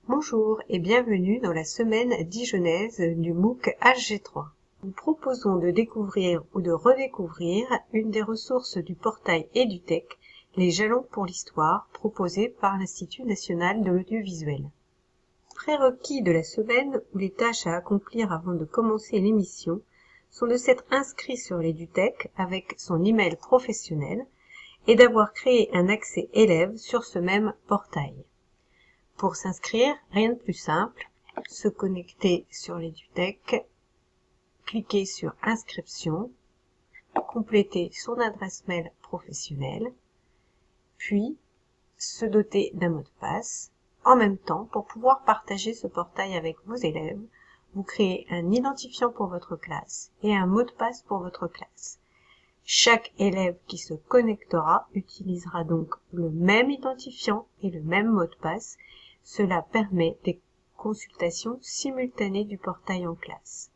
Bonjour et bienvenue dans la semaine dijonnaise du MOOC HG3. Nous proposons de découvrir ou de redécouvrir une des ressources du portail EduTech, les jalons pour l'histoire, proposés par l'Institut national de l'audiovisuel. Prérequis de la semaine ou les tâches à accomplir avant de commencer l'émission sont de s'être inscrit sur l'EduTech avec son email professionnel et d'avoir créé un accès élève sur ce même portail. Pour s'inscrire, rien de plus simple, se connecter sur l'EduTech, cliquer sur Inscription, compléter son adresse mail professionnelle, puis se doter d'un mot de passe. En même temps, pour pouvoir partager ce portail avec vos élèves, vous créez un identifiant pour votre classe et un mot de passe pour votre classe. Chaque élève qui se connectera utilisera donc le même identifiant et le même mot de passe. Cela permet des consultations simultanées du portail en classe.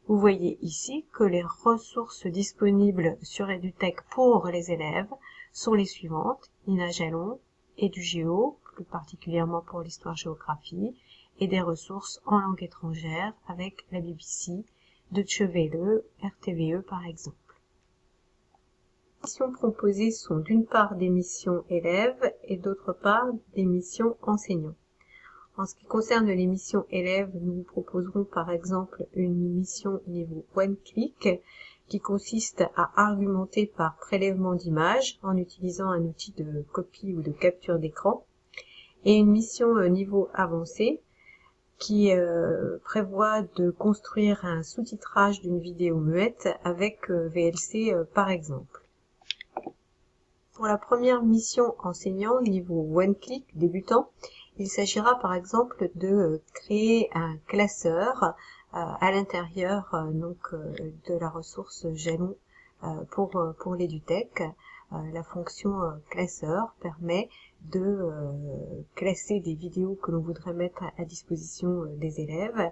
Vous voyez ici que les ressources disponibles sur EduTech pour les élèves sont les suivantes: Ina Jalon, EduGéo, plus particulièrement pour l'histoire-géographie, et des ressources en langue étrangère avec la BBC, Deutsche Welle, RTVE par exemple. Les missions proposées sont d'une part des missions élèves et d'autre part des missions enseignants. En ce qui concerne les missions élèves, nous vous proposerons par exemple une mission niveau one-click qui consiste à argumenter par prélèvement d'images en utilisant un outil de copie ou de capture d'écran, et une mission niveau avancé qui prévoit de construire un sous-titrage d'une vidéo muette avec VLC par exemple. Pour la première mission enseignant niveau one-click débutant, il s'agira par exemple de créer un classeur à l'intérieur de la ressource jalon pour l'EduTech. La fonction classeur permet de classer des vidéos que l'on voudrait mettre à disposition des élèves,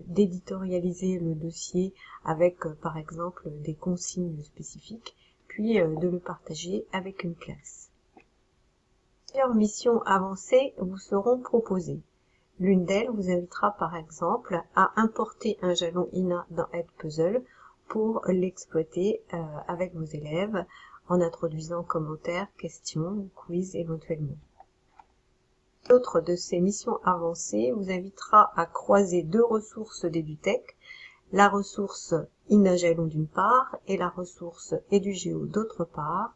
d'éditorialiser le dossier avec par exemple des consignes spécifiques, puis de le partager avec une classe. Plusieurs missions avancées vous seront proposées. L'une d'elles vous invitera par exemple à importer un jalon INA dans Edpuzzle pour l'exploiter avec vos élèves en introduisant commentaires, questions, quiz éventuellement. L'autre de ces missions avancées vous invitera à croiser deux ressources d'EduTech, la ressource Ina Jalon d'une part et la ressource EduGéo d'autre part,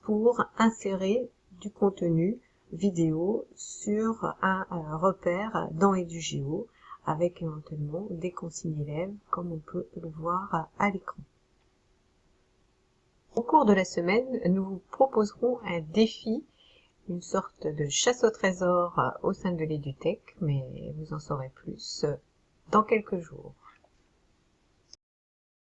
pour insérer du contenu vidéo sur un repère dans EduGéo avec éventuellement des consignes élèves comme on peut le voir à l'écran. Au cours de la semaine, nous vous proposerons un défi, une sorte de chasse au trésor au sein de l'EduTech, mais vous en saurez plus dans quelques jours.